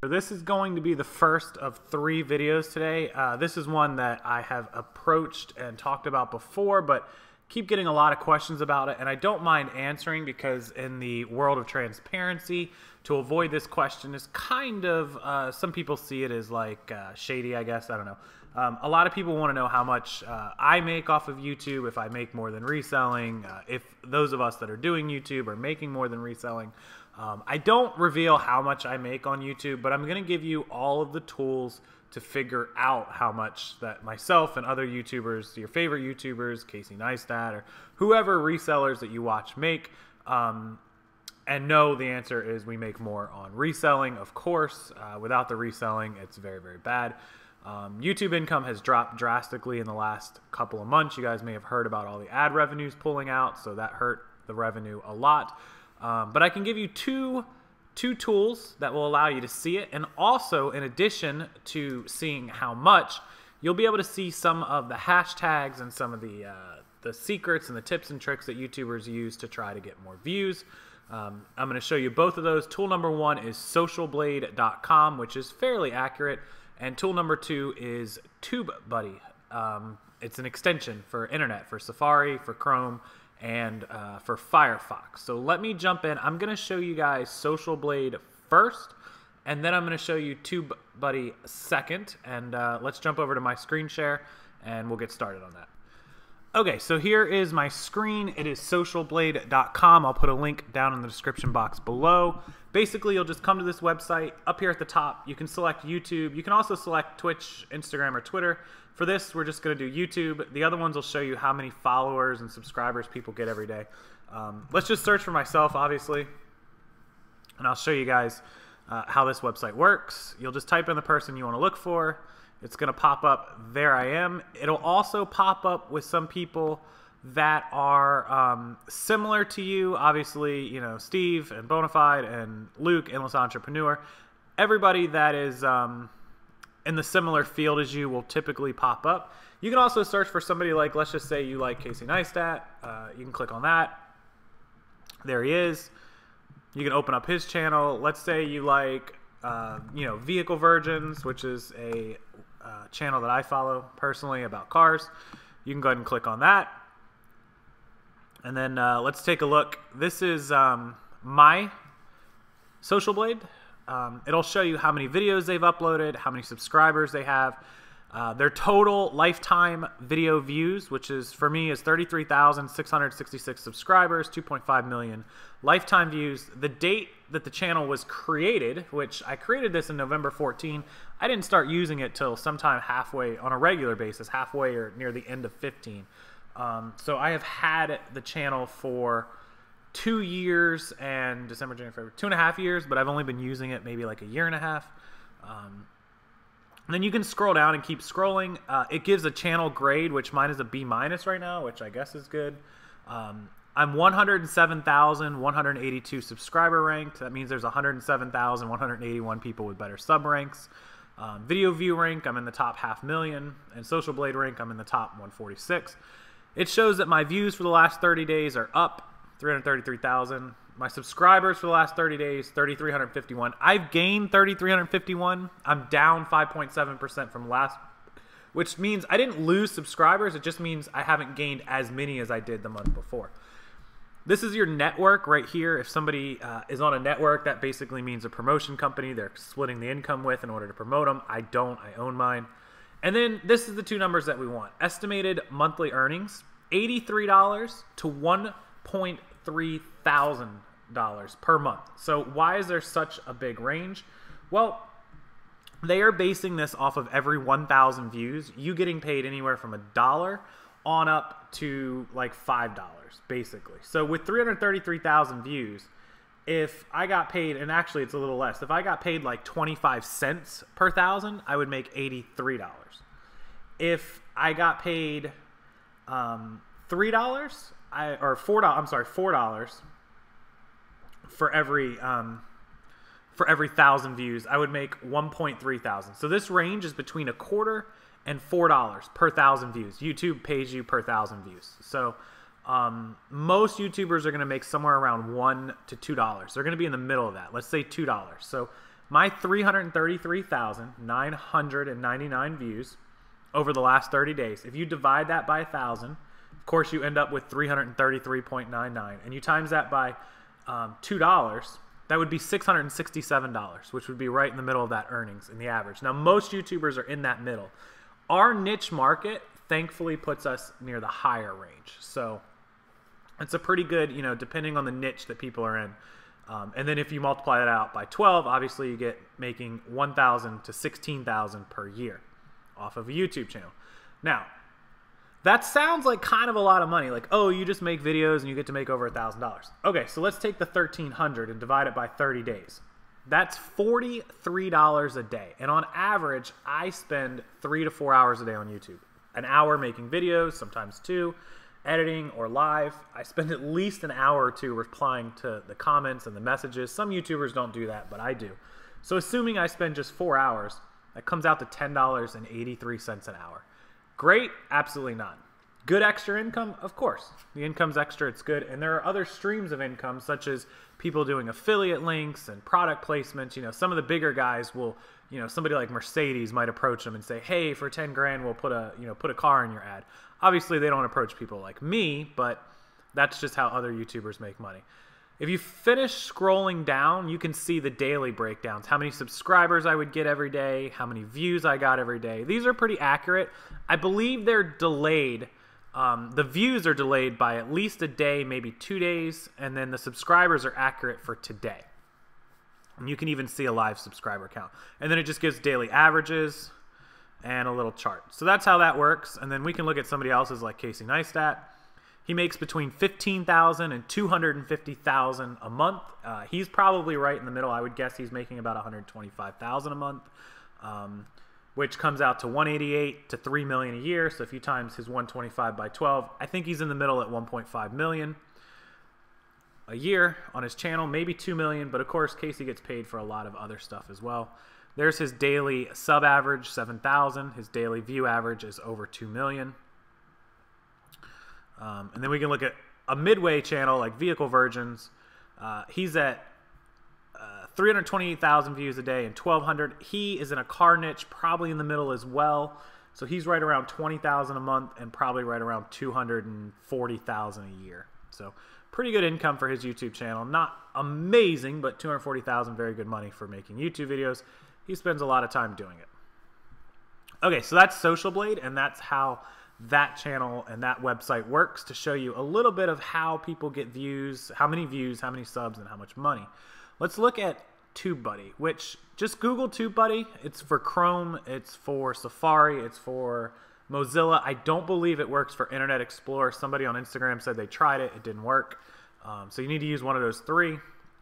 This is going to be the first of 3 videos today. This is one that I have approached and talked about before, but keep getting a lot of questions about it, and I don't mind answering because in the world of transparency, to avoid this question is kind of, some people see it as like shady, I guess, I don't know. A lot of people want to know how much I make off of YouTube, if I make more than reselling, if those of us that are doing YouTube are making more than reselling. I don't reveal how much I make on YouTube, but I'm going to give you all of the tools to figure out how much that myself and other YouTubers, your favorite YouTubers, Casey Neistat, or whoever resellers that you watch make, and no, the answer is we make more on reselling, of course. Without the reselling, it's very, very bad. YouTube income has dropped drastically in the last couple of months. You guys may have heard about all the ad revenues pulling out, so that hurt the revenue a lot. But I can give you two tools that will allow you to see it, and also in addition to seeing how much, you'll be able to see some of the hashtags and some of the secrets and the tips and tricks that YouTubers use to try to get more views. I'm going to show you both of those. Tool number 1 is socialblade.com, which is fairly accurate, and tool number 2 is TubeBuddy. It's an extension for internet, for Safari, for Chrome, and for Firefox. So let me jump in. I'm going to show you guys Social Blade first, and then I'm going to show you TubeBuddy second. And let's jump over to my screen share, and we'll get started on that. Okay, so here is my screen. It is socialblade.com. I'll put a link down in the description box below. Basically, you'll just come to this website. Up here at the top, you can select YouTube. You can also select Twitch, Instagram, or Twitter. For this, we're just going to do YouTube. The other ones will show you how many followers and subscribers people get every day. Let's just search for myself, obviously, and I'll show you guys how this website works. You'll just type in the person you want to look for. It's going to pop up, there I am. It'll also pop up with some people that are similar to you. Obviously, you know, Steve and Bonafide and Luke, Endless Entrepreneur. Everybody that is in the similar field as you will typically pop up. You can also search for somebody like, let's just say you like Casey Neistat. You can click on that. There he is. You can open up his channel. Let's say you like, you know, Vehicle Virgins, which is a channel that I follow personally about cars. You can go ahead and click on that. And then let's take a look. This is my Social Blade. It'll show you how many videos they've uploaded, how many subscribers they have, their total lifetime video views, which is, for me, is 33,666 subscribers, 2.5 million lifetime views. The date that the channel was created, which I created this in November 14, I didn't start using it till sometime halfway, on a regular basis, halfway or near the end of 15. So I have had the channel for 2 years and December, January, February, 2.5 years, but I've only been using it maybe like a year and a half. And then you can scroll down and keep scrolling. It gives a channel grade, which mine is a B- right now, which I guess is good. I'm 107,182 subscriber ranked. That means there's 107,181 people with better sub ranks. Video view rank, I'm in the top 500,000, and Social Blade rank, I'm in the top 146. It shows that my views for the last 30 days are up 333,000. My subscribers for the last 30 days, 3,351. I've gained 3,351. I'm down 5.7% from last, which means I didn't lose subscribers. It just means I haven't gained as many as I did the month before. This is your network right here. If somebody is on a network, that basically means a promotion company they're splitting the income with in order to promote them. I don't. I own mine. And then this is the 2 numbers that we want. Estimated monthly earnings, $83 to $1.3 thousand per month. So why is there such a big range? Well, they are basing this off of every 1,000 views, you getting paid anywhere from $1 on up to like $5, basically. So with 333,000 views, if I got paid, and actually it's a little less, if I got paid like 25 cents per 1,000, I would make $83. If I got paid $3, or $4, I'm sorry, $4 for every 1,000 views, I would make 1.3 thousand. So this range is between $0.25 and $4 per 1,000 views. YouTube pays you per 1,000 views. So most YouTubers are going to make somewhere around $1 to $2. They're going to be in the middle of that. Let's say $2. So my 333,999 views over the last 30 days. If you divide that by 1,000, of course you end up with 333.99, and you times that by $2, that would be $667, which would be right in the middle of that earnings in the average. Now, most YouTubers are in that middle. Our niche market, thankfully, puts us near the higher range. So it's a pretty good, you know, depending on the niche that people are in. And then if you multiply that out by 12, obviously you get making $1,000 to $16,000 per year off of a YouTube channel. Now, that sounds like kind of a lot of money. Like, oh, you just make videos and you get to make over $1,000. Okay, so let's take the 1,300 and divide it by 30 days. That's $43 a day. And on average, I spend 3 to 4 hours a day on YouTube. An hour making videos, sometimes 2, editing or live. I spend at least an hour or 2 replying to the comments and the messages. Some YouTubers don't do that, but I do. So assuming I spend just 4 hours, that comes out to $10.83 an hour. Great? Absolutely not. Good extra income? Of course. The income's extra, it's good. And there are other streams of income, such as people doing affiliate links and product placements. You know, some of the bigger guys will, you know, somebody like Mercedes might approach them and say, hey, for 10 grand, we'll put a car in your ad. Obviously, they don't approach people like me, but that's just how other YouTubers make money. If you finish scrolling down, you can see the daily breakdowns. How many subscribers I would get every day, how many views I got every day. These are pretty accurate. I believe they're delayed. The views are delayed by at least a day, maybe 2 days, and then the subscribers are accurate for today. And you can even see a live subscriber count. And then it just gives daily averages and a little chart. So that's how that works. And then we can look at somebody else's like Casey Neistat. He makes between $15,000 and $250,000 a month. He's probably right in the middle. I would guess he's making about $125,000 a month, which comes out to $188 to $3 million a year. So if you times his 125 by 12, I think he's in the middle at $1.5 million a year on his channel, maybe $2 million. But of course, Casey gets paid for a lot of other stuff as well. There's his daily sub average, 7,000. His daily view average is over 2 million. And then we can look at a midway channel like Vehicle Virgins. He's at 328,000 views a day and 1,200. He is in a car niche, probably in the middle as well. So he's right around 20,000 a month and probably right around 240,000 a year. So pretty good income for his YouTube channel. Not amazing, but 240,000, very good money for making YouTube videos. He spends a lot of time doing it. Okay, so that's Social Blade, and that's how that channel and that website works, to show you a little bit of how people get views, how many subs, and how much money. Let's look at TubeBuddy, which just Google TubeBuddy. It's for Chrome, it's for Safari, it's for Mozilla. I don't believe it works for Internet Explorer. Somebody on Instagram said they tried it, it didn't work. So you need to use one of those 3.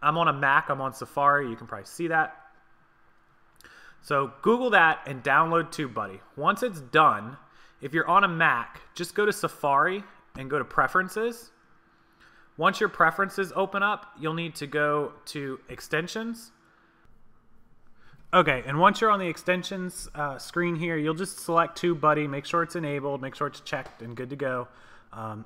I'm on a Mac, I'm on Safari, you can probably see that. So Google that and download TubeBuddy. Once it's done, if you're on a Mac, just go to Safari and go to Preferences. Once your preferences open up, you'll need to go to Extensions. Okay, and once you're on the Extensions screen here, you'll just select TubeBuddy, make sure it's enabled, make sure it's checked and good to go.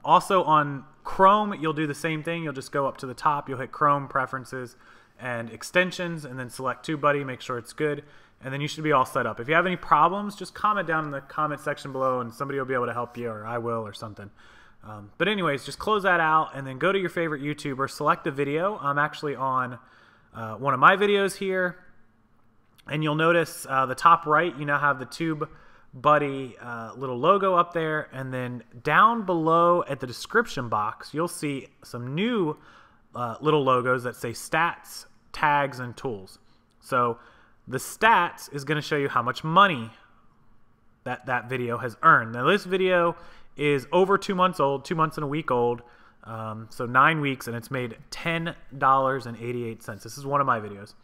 Also on Chrome, you'll do the same thing. You'll just go up to the top, you'll hit Chrome, Preferences, and Extensions, and then select TubeBuddy, make sure it's good. And then you should be all set up. If you have any problems, just comment down in the comment section below and somebody will be able to help you, or I will, or something. But anyways, just close that out and then go to your favorite YouTuber, select a video. I'm actually on one of my videos here. And you'll notice the top right, you now have the TubeBuddy little logo up there. And then down below at the description box, you'll see some new little logos that say stats, tags, and tools. So the stats is going to show you how much money that video has earned. Now this video is over 2 months old, 2 months and a week old, so 9 weeks, and it's made $10.88. This is one of my videos.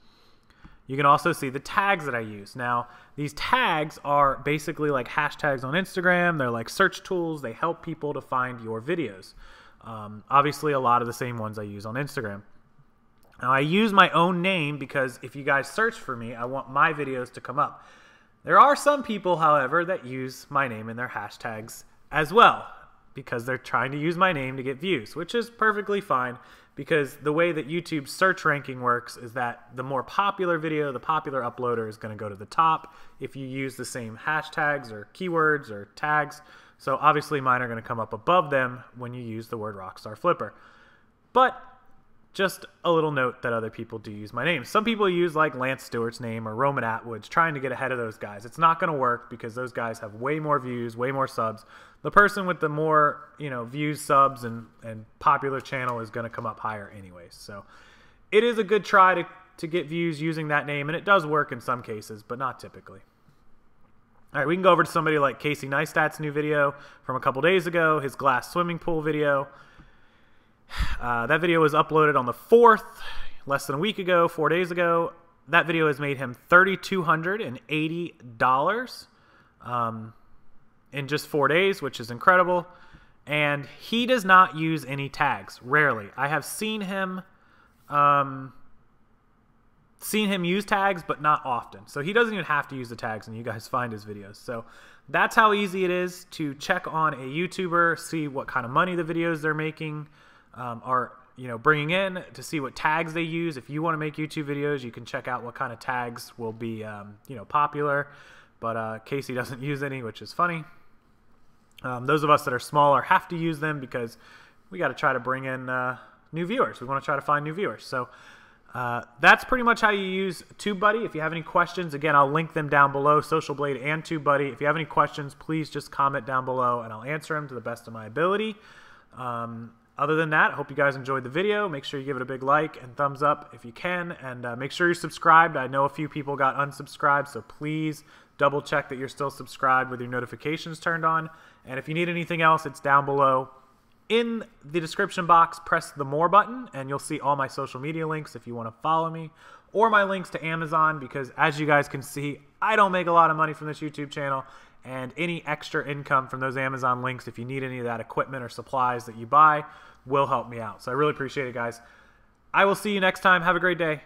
You can also see the tags that I use. Now these tags are basically like hashtags on Instagram. They're like search tools. They help people to find your videos. Obviously a lot of the same ones I use on Instagram. Now, I use my own name because if you guys search for me, I want my videos to come up. There are some people, however, that use my name in their hashtags as well because they're trying to use my name to get views, which is perfectly fine. because the way that YouTube's search ranking works is that the more popular video, the popular uploader is going to go to the top if you use the same hashtags or keywords or tags. So obviously mine are going to come up above them when you use the word Rockstarflipper. But just a little note that other people do use my name. Some people use like Lance Stewart's name or Roman Atwood's, trying to get ahead of those guys. It's not going to work because those guys have way more views, way more subs. The person with the more, views, subs, and popular channel is going to come up higher anyways. So it is a good try to get views using that name, and it does work in some cases, but not typically. All right, we can go over to somebody like Casey Neistat's new video from a couple days ago, his glass swimming pool video. That video was uploaded on the 4th, less than a week ago, 4 days ago. That video has made him $3,280 in just 4 days, which is incredible. And he does not use any tags, rarely. I have seen him use tags, but not often. So he doesn't even have to use the tags, and you guys find his videos. So that's how easy it is to check on a YouTuber, see what kind of money the videos they're making are bringing in, to see what tags they use. If you want to make YouTube videos, you can check out what kind of tags will be popular. But Casey doesn't use any, which is funny. Those of us that are smaller have to use them because we got to try to bring in new viewers. We want to try to find new viewers. So that's pretty much how you use TubeBuddy. If you have any questions, again, I'll link them down below, Social Blade and TubeBuddy. If you have any questions, please just comment down below and I'll answer them to the best of my ability. Other than that, I hope you guys enjoyed the video. Make sure you give it a big like and thumbs up if you can, and make sure you're subscribed. I know a few people got unsubscribed, so please double check that you're still subscribed with your notifications turned on. And if you need anything else, it's down below. In the description box, press the More button, and you'll see all my social media links if you want to follow me, or my links to Amazon, because as you guys can see, I don't make a lot of money from this YouTube channel, and any extra income from those Amazon links, if you need any of that equipment or supplies that you buy, will help me out. So I really appreciate it, guys. I will see you next time. Have a great day.